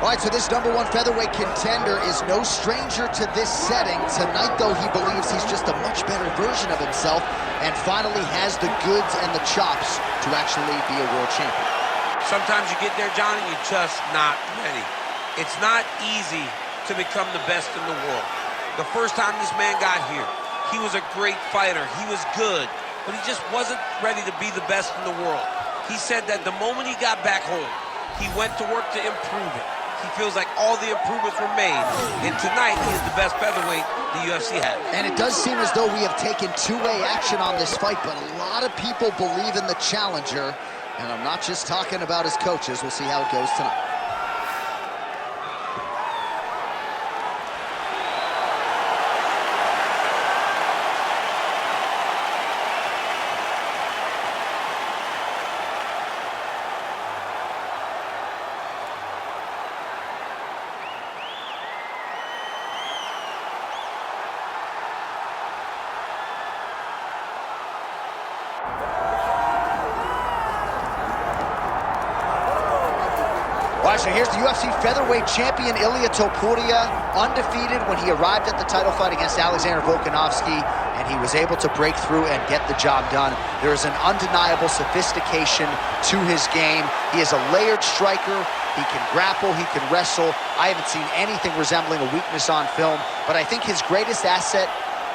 All right, so this #1 featherweight contender is no stranger to this setting. Tonight, though, he believes he's just a much better version of himself and finally has the goods and the chops to actually be a world champion. Sometimes you get there, Johnny, you're just not ready. It's not easy to become the best in the world. The first time this man got here, he was a great fighter. He was good, but he just wasn't ready to be the best in the world. He said that the moment he got back home, he went to work to improve it. He feels like all the improvements were made, and tonight he is the best featherweight the UFC has. And it does seem as though we have taken two-way action on this fight, but a lot of people believe in the challenger, and I'm not just talking about his coaches. We'll see how it goes tonight. All right, so here's the UFC featherweight champion, Ilia Topuria, undefeated when he arrived at the title fight against Alexander Volkanovski, and he was able to break through and get the job done. There is an undeniable sophistication to his game. He is a layered striker. He can grapple, he can wrestle. I haven't seen anything resembling a weakness on film, but I think his greatest asset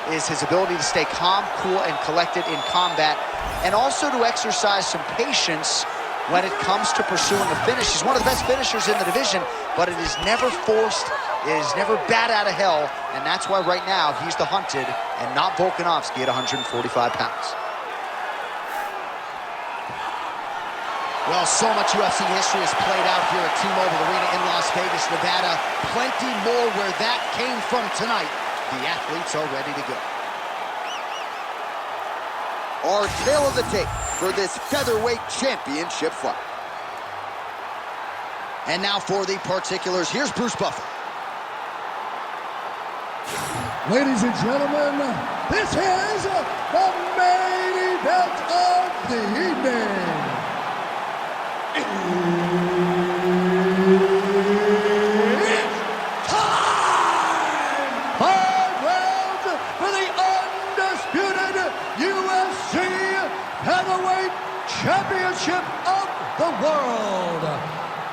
is his ability to stay calm, cool, and collected in combat, and also to exercise some patience when it comes to pursuing a finish. He's one of the best finishers in the division, but it is never forced, it is never bat out of hell, and that's why right now he's the hunted and not Volkanovski at 145 pounds. Well, so much UFC history has played out here at T-Mobile Arena in Las Vegas, Nevada. Plenty more where that came from tonight. The athletes are ready to go. Our tale of the tape for this featherweight championship fight. And now for the particulars, here's Bruce Buffer. Ladies and gentlemen, this is the main event of the evening. It's time! 5 rounds for the undisputed UFC Heavyweight Championship of the world.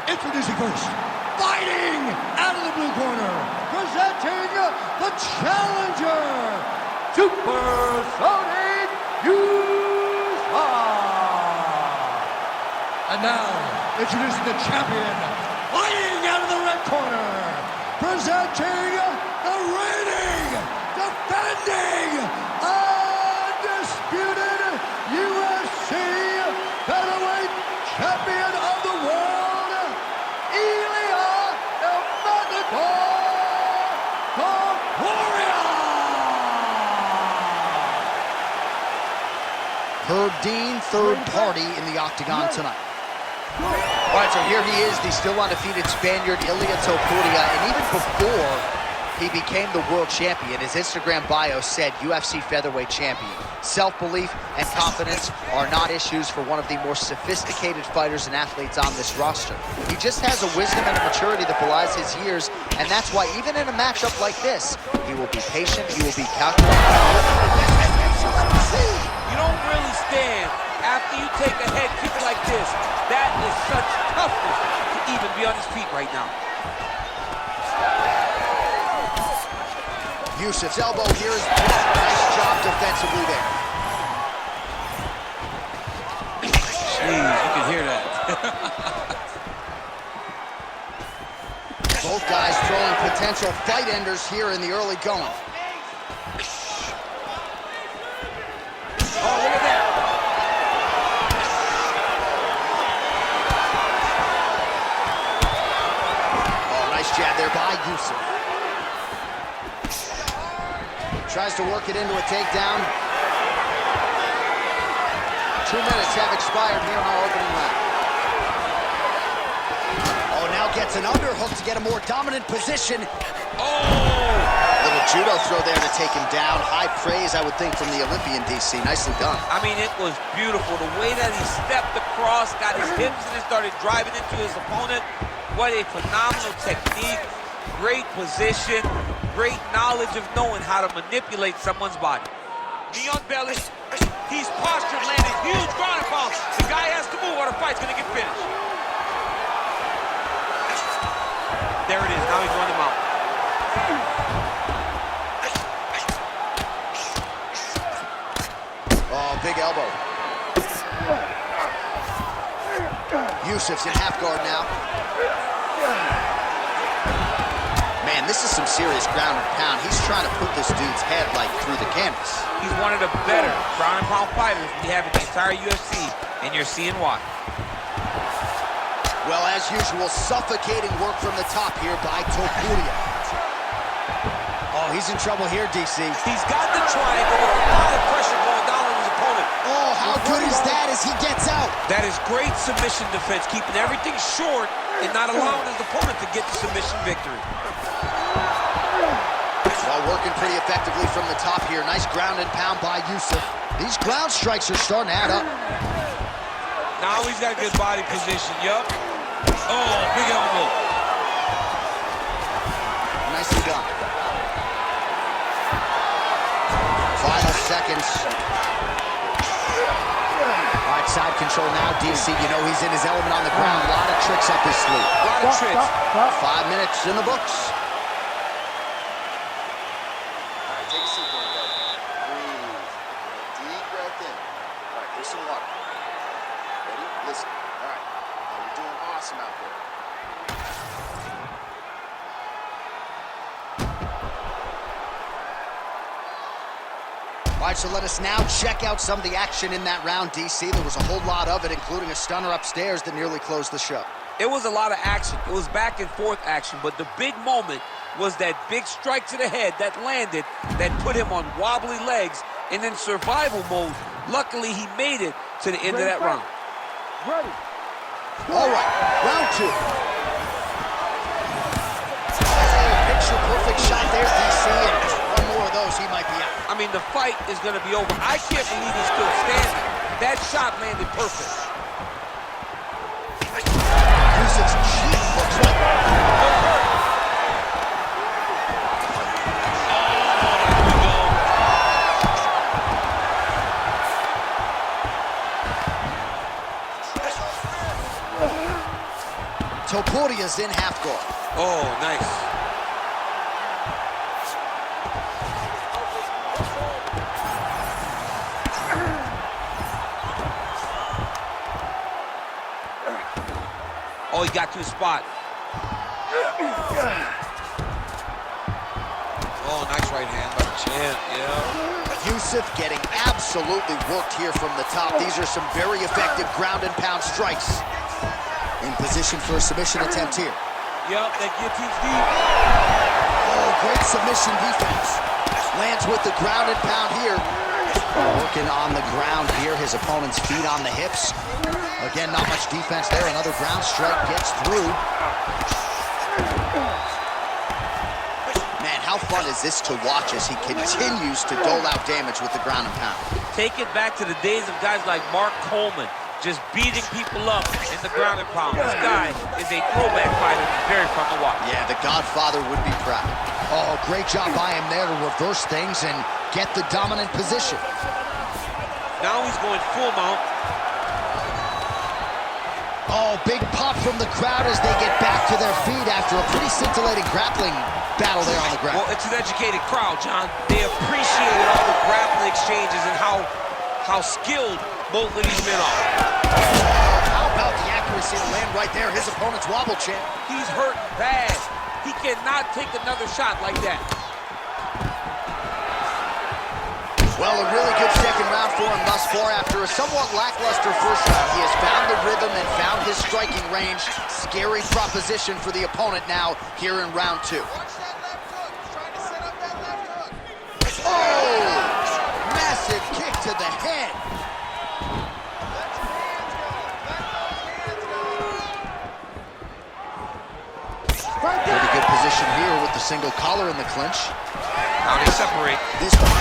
Introducing first, fighting out of the blue corner, presenting the challenger, Super Sodiq Yusuff. And now, introducing the champion, fighting out of the red corner, presenting the reigning, defending, undisputed UFC Featherweight Champion of the world, Ilia Topuria. Herb Dean, third party in the octagon tonight. All right, so here he is, the still undefeated Spaniard, Ilia Topuria, and even before he became the world champion, his Instagram bio said UFC featherweight champion. Self-belief and confidence are not issues for one of the more sophisticated fighters and athletes on this roster. He just has a wisdom and a maturity that belies his years, and that's why even in a matchup like this, he will be patient, he will be calculated. You don't really stand after you take a head kick like this. That is such toughness to even be on his feet right now. Yusuff's elbow here is blocked. Nice job defensively there. Jeez, you can hear that. Both guys throwing potential fight enders here in the early going. Oh, look at that. Oh, nice jab there by Yusuff. Tries to work it into a takedown. 2 minutes have expired here in our opening round. Oh, now gets an underhook to get a more dominant position. Oh! Little judo throw there to take him down. High praise, I would think, from the Olympian, DC. Nicely done. I mean, it was beautiful. The way that he stepped across, got his hips, and then started driving into his opponent. What a phenomenal technique, great position, great knowledge of knowing how to manipulate someone's body. Knee on belly, he's postured, landing huge ground and pound. The guy has to move or the fight's gonna get finished. There it is, now he's running him out. Oh, big elbow. Yusuff's in half guard now. Man, this is some serious ground and pound. He's trying to put this dude's head like through the canvas. He's one of the better ground and pound fighters we have in the entire UFC, and you're seeing why. Well, as usual, suffocating work from the top here by Topuria. Oh, he's in trouble here, DC. He's got the triangle with a lot of pressure going down on his opponent. Oh, how good is that as he gets out? That is great submission defense, keeping everything short and not allowing his opponent to get the submission victory. Well, working pretty effectively from the top here. Nice ground and pound by Yusuff. These ground strikes are starting to add up. Now he's got good body position, yup. Oh, big elbow. Nicely done. Final seconds. All right, side control now, DC. You know he's in his element on the ground. A lot of tricks up his sleeve. A lot of tricks. 5 minutes in the books. Take a seat, everybody. Breathe. Deep breath in. All right, here's some water. Ready? Listen. All right. Now you're doing awesome out there. All right, so let us now check out some of the action in that round, DC. There was a whole lot of it, including a stunner upstairs that nearly closed the show. It was a lot of action. It was back and forth action, but the big moment was that big strike to the head that landed, that put him on wobbly legs, and in survival mode, luckily he made it to the end of that round. Ready. All right, round two. Picture perfect shot there, DC, and one more of those, he might be out. I mean, the fight is going to be over. I can't believe he's still standing. That shot landed perfect. Yusuff's cheek looks like... Topuria's in half guard. Oh, nice. Oh, he got to his spot. Oh, nice right hand by the champ, yeah. Yusuff getting absolutely worked here from the top. These are some very effective ground and pound strikes. In position for a submission attempt here. Yep, that guillotine's deep. Oh, great submission defense. Lands with the ground and pound here. Working on the ground here, his opponent's feet on the hips. Again, not much defense there. Another ground strike gets through. Man, how fun is this to watch as he continues to dole out damage with the ground and pound? Take it back to the days of guys like Mark Coleman, just beating people up in the ground and pound. This guy is a throwback fighter. He's very fun to watch. Yeah, the Godfather would be proud. Oh, great job by him there to reverse things and get the dominant position. Now he's going full mount. Oh, big pop from the crowd as they get back to their feet after a pretty scintillating grappling battle there on the ground. Well, it's an educated crowd, John. They appreciated all the grappling exchanges and how skilled both of these men are. How about the accuracy to land right there? His opponent's wobble champ. He's hurt bad. He cannot take another shot like that. Well, a really good second round for him thus far. After a somewhat lackluster first round, he has found the rhythm and found his striking range. Scary proposition for the opponent now here in round two. Oh! Massive kick to the head. Pretty good position here with the single collar in the clinch. Now they separate. This one.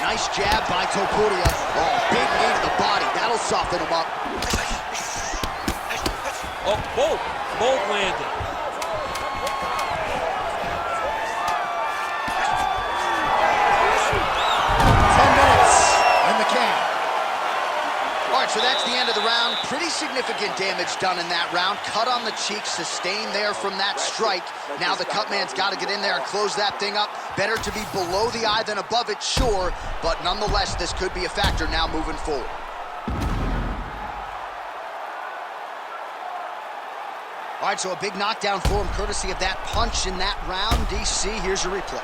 Nice jab by Topuria. Oh, big knee to the body. That'll soften him up. Oh, both landed. 10 minutes in the can. All right, so that's the end of the round. Pretty significant damage done in that round. Cut on the cheek, sustained there from that strike. Now the cut man's got to get in there and close that thing up. Better to be below the eye than above it, sure, but nonetheless, this could be a factor now moving forward. All right, so a big knockdown for him, courtesy of that punch in that round. DC, here's your replay.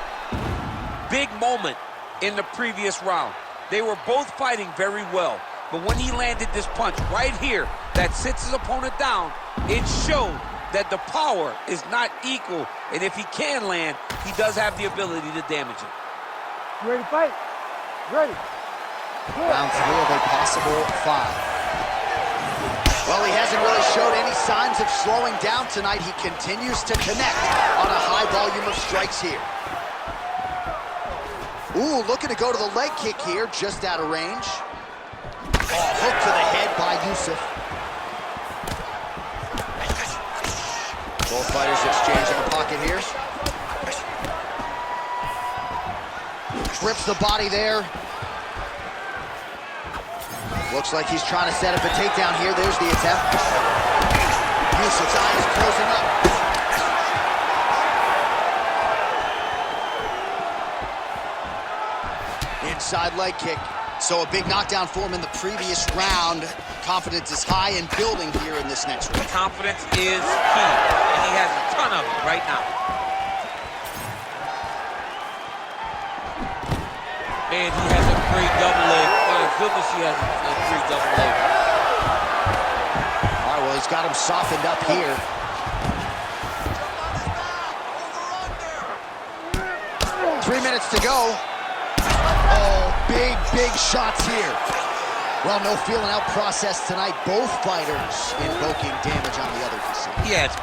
Big moment in the previous round. They were both fighting very well. But when he landed this punch right here that sits his opponent down, it showed that the power is not equal. And if he can land, he does have the ability to damage it. You ready to fight? Ready. Round 3 of a possible 5. Well, he hasn't really showed any signs of slowing down tonight. He continues to connect on a high volume of strikes here. Ooh, looking to go to the leg kick here, just out of range. Oh, hook to the head by Yusuff. Both fighters exchange in the pocket here. Grips the body there. Looks like he's trying to set up a takedown here. There's the attempt. Yusuff's eyes closing up. Inside leg kick. So a big knockdown for him in the previous round. Confidence is high and building here in this next round. Confidence is key, and he has a ton of it right now. Man, he has a great double leg. My goodness, he has a great double leg. All right, well, he's got him softened up here. Three minutes to go. Oh, big shots here. Well, no feeling out process tonight. Both fighters invoking damage on the other. Yes,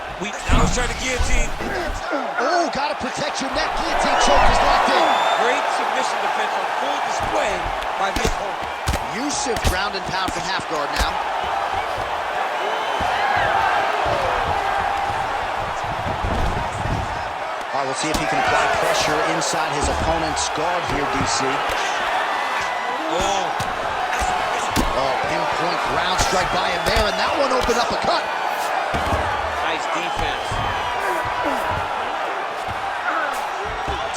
now he's trying to guillotine. Oh, got to protect your neck. Guillotine choke is locked in. Great submission defense on full display by the opponent. Yusuff ground and pound from half guard now. All right, we'll see if he can apply pressure inside his opponent's guard here, DC. Oh, pinpoint ground strike by him there, and that one opened up a cut. Nice defense.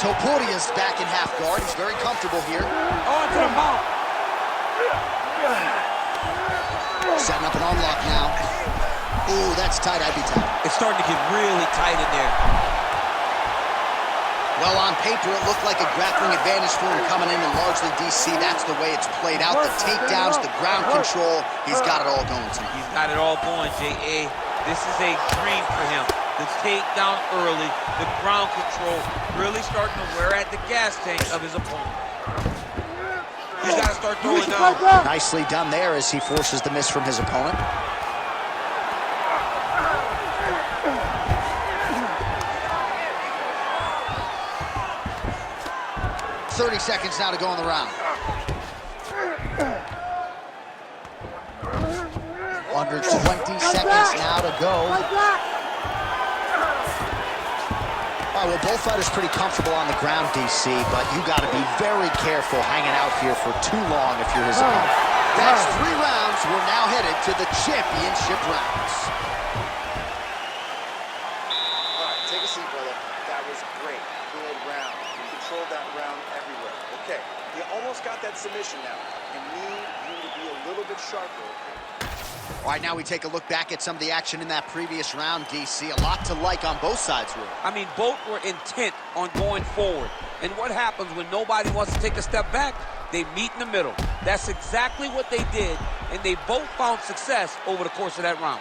Topuria's back in half guard. He's very comfortable here. Oh, into the mouth. Setting up an arm lock now. Ooh, that's tight. I'd be tight. It's starting to get really tight in there. Well, on paper, it looked like a grappling advantage for him coming in, and largely, DC, that's the way it's played out. The takedowns, the ground control, he's got it all going tonight. He's got it all going, J.A. This is a dream for him. The takedown early, the ground control, really starting to wear at the gas tank of his opponent. He's got to start throwing down. Nicely done there as he forces the miss from his opponent. 30 seconds now to go in the round. Under 20 seconds now to go. All right, well, both fighters pretty comfortable on the ground, DC, but you got to be very careful hanging out here for too long if you're his opponent. That's 3 rounds. We're now headed to the championship rounds. All right, take a seat, brother. That was great. Good round. You controlled that round everywhere. Okay, you almost got that submission now. You need you to be a little bit sharper. All right, now we take a look back at some of the action in that previous round, DC. A lot to like on both sides, really. I mean, both were intent on going forward. And what happens when nobody wants to take a step back? They meet in the middle. That's exactly what they did, and they both found success over the course of that round.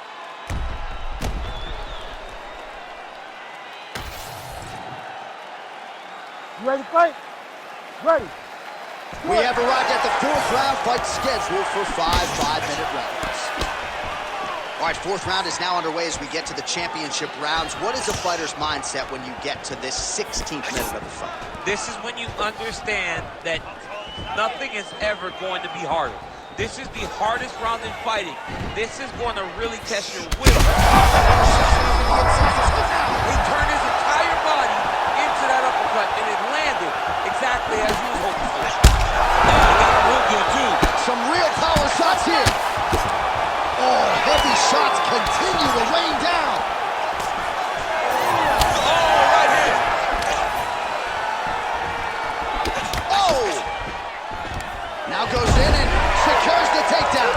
You ready to fight? Ready. We have arrived at the 4th round, fight scheduled for 5 5-minute rounds. All right, 4th round is now underway as we get to the championship rounds. What is a fighter's mindset when you get to this 16th minute of the fight? This is when you understand that Nothing is ever going to be harder. This is the hardest round in fighting. This is going to really test your will. He turned his entire body into that uppercut, and it landed exactly as he was hoping for. He got real good, too. Some real power shots here. Oh, heavy shots continue to rain down. Oh, right hand. Oh! Now goes in and secures the takedown.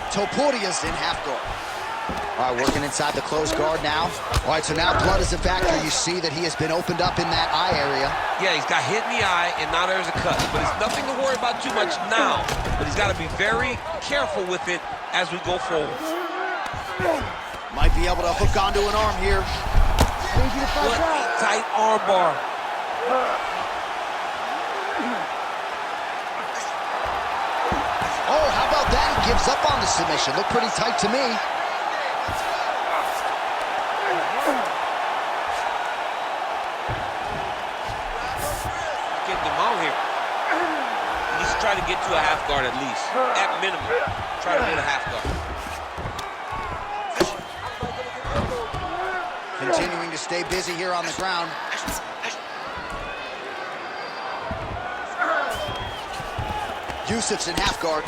Topuria's in half guard. All right, working inside the closed guard now. All right, so now blood is a factor. You see that he has been opened up in that eye area. Yeah, he's got hit in the eye, and now there's a cut. But it's nothing to worry about too much now. But he's got to be very careful with it as we go forward. Might be able to hook onto an arm here. What a tight arm bar. Oh, how about that? He gives up on the submission. Looked pretty tight to me. Getting him out here. He needs to try to get to a half guard at least. At minimum, try to hold a half guard. Continuing to stay busy here on the ground. Yusuff's in half guard.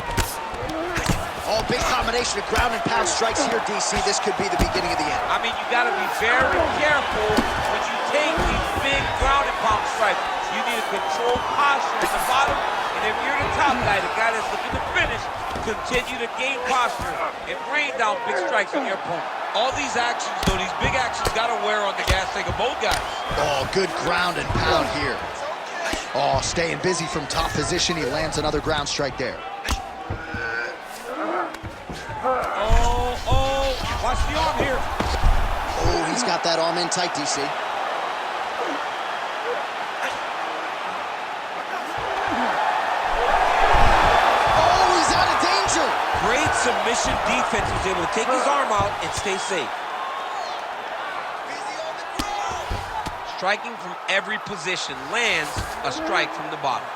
Oh, big combination of ground and pound strikes here, DC. This could be the beginning of the end. I mean, you got to be very careful when you take these big ground and pound strikes. You need a controlled posture at the bottom, and if you're the top guy, the guy that's looking to finish, continue to gain posture and rain down big strikes on your opponent. All these actions, though, these big actions got to wear on the gas tank of both guys. Oh, good ground and pound here. Oh, staying busy from top position. He lands another ground strike there. Oh, watch the arm here. Oh, he's got that arm in tight, DC. Oh, he's out of danger. Great submission defense. He was able to take his arm out and stay safe. Striking from every position, lands a strike from the bottom.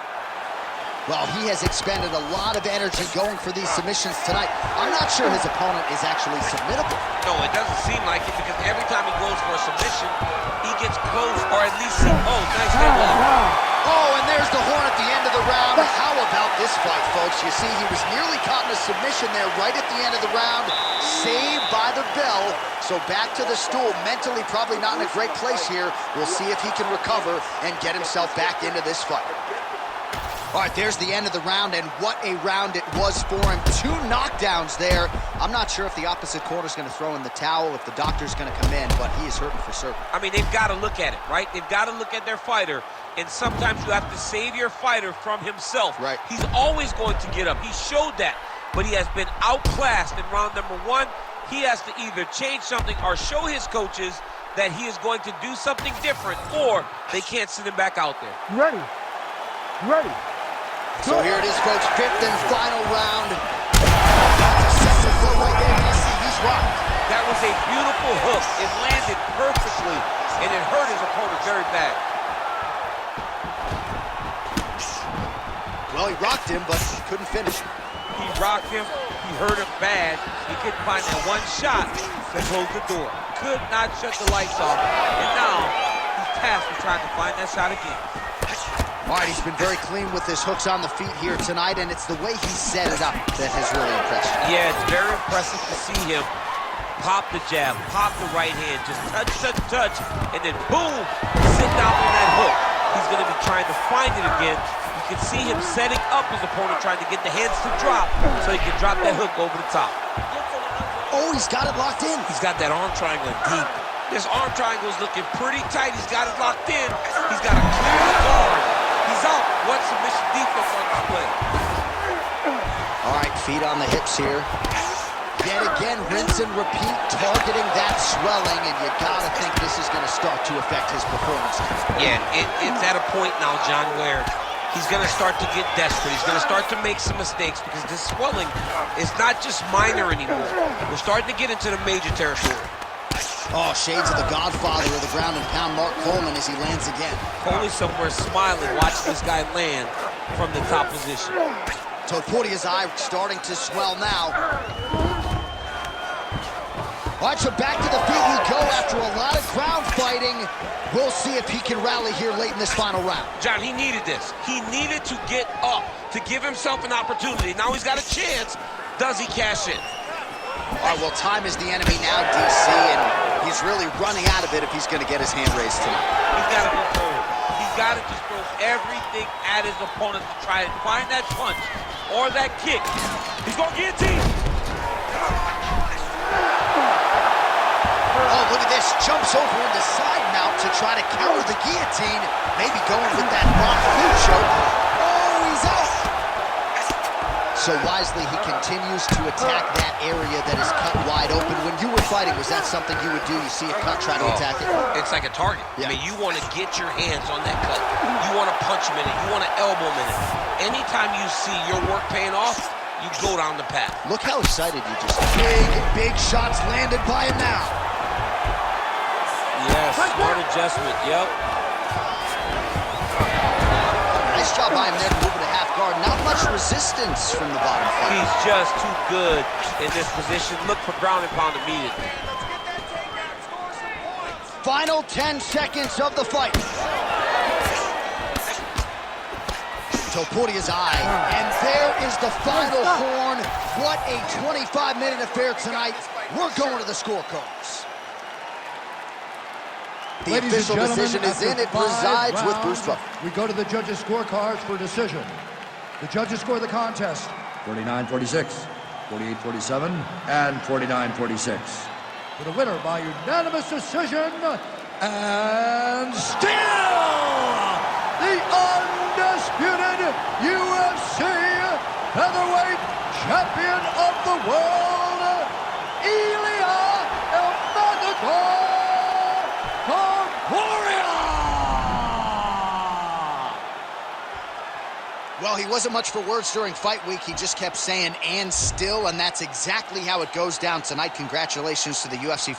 Well, he has expended a lot of energy going for these submissions tonight. I'm not sure his opponent is actually submittable. No, it doesn't seem like it because every time he goes for a submission, he gets close or at least nice head lock. Oh, and there's the horn at the end of the round. How about this fight, folks? You see, he was nearly caught in a submission there right at the end of the round. Saved by the bell. So back to the stool. Mentally probably not in a great place here. We'll see if he can recover and get himself back into this fight. All right, there's the end of the round, and what a round it was for him. 2 knockdowns there. I'm not sure if the opposite corner's going to throw in the towel, if the doctor's going to come in, but he is hurting for certain. I mean, they've got to look at it, right? They've got to look at their fighter, and sometimes you have to save your fighter from himself. Right. He's always going to get up. He showed that, but he has been outclassed in round number 1. He has to either change something or show his coaches that he is going to do something different, or they can't send him back out there. Ready. Ready. So here it is, folks, 5th and final round. He's rocked. That was a beautiful hook. It landed perfectly, and it hurt his opponent very bad. Well, he rocked him, but couldn't finish him. He rocked him. He hurt him bad. He couldn't find that one shot to close the door. Could not shut the lights off. And now he's tasked with trying to find that shot again. All right, he's been very clean with his hooks on the feet here tonight, and it's the way he set it up that has really impressed me. Yeah, it's very impressive to see him pop the jab, pop the right hand, just touch, and then boom, sit down on that hook. He's going to be trying to find it again. You can see him setting up his opponent, trying to get the hands to drop so he can drop that hook over the top. Oh, he's got it locked in. He's got that arm triangle deep. This arm triangle is looking pretty tight. He's got it locked in. He's got to clear the guard. He's out. What submission defense on display? All right, feet on the hips here. Yet again, rinse and repeat, targeting that swelling, and you gotta think this is gonna start to affect his performance. Yeah, it's at a point now, John, where he's gonna start to get desperate. He's gonna start to make some mistakes because this swelling is not just minor anymore. We're starting to get into the major territory. Oh, shades of the godfather of the ground and pound, Mark Coleman, as he lands again. Coley somewhere smiling, watching this guy land from the top position. Topuria's eye starting to swell now. All right, so back to the feet we go after a lot of ground fighting. We'll see if he can rally here late in this final round. John, he needed this. He needed to get up, to give himself an opportunity. Now he's got a chance. Does he cash in? All right, well, time is the enemy now, DC, and he's really running out of it if he's going to get his hand raised tonight. He's got to go forward. He's got to just throw everything at his opponent to try and find that punch or that kick. He's going to guillotine. Oh, look at this. Jumps over into side mount to try to counter the guillotine. Maybe going with that Bron food choke. Oh, he's out. So wisely, he continues to attack that area that is cut wide open. When you were fighting, was that something you would do? You see a cut, try to attack it? It's like a target. Yeah. I mean, you want to get your hands on that cut. You want to punch him in it. You want to elbow him in it. Anytime you see your work paying off, you go down the path. Look how excited you just are. Big shots landed by him now. Yes, smart adjustment, yep. Nice job by him there to move to half guard. Not much resistance from the bottom fight. He's just too good in this position. Look for ground and pound immediately. Final 10 seconds of the fight. Topuria's eye, and there is the final horn. What a 25-minute affair tonight. We're going to the scorecards. The Ladies official and gentlemen, decision is in. after It presides 5 with Bruce rounds, Buffer. we go to the judges' scorecards for decision. The judges score the contest 49-46, 48-47, and 49-46. for the winner by unanimous decision, and still the undisputed UFC featherweight champion of the world, Ilia Topuria. Well, he wasn't much for words during fight week. He just kept saying, and still, and that's exactly how it goes down tonight. Congratulations to the UFC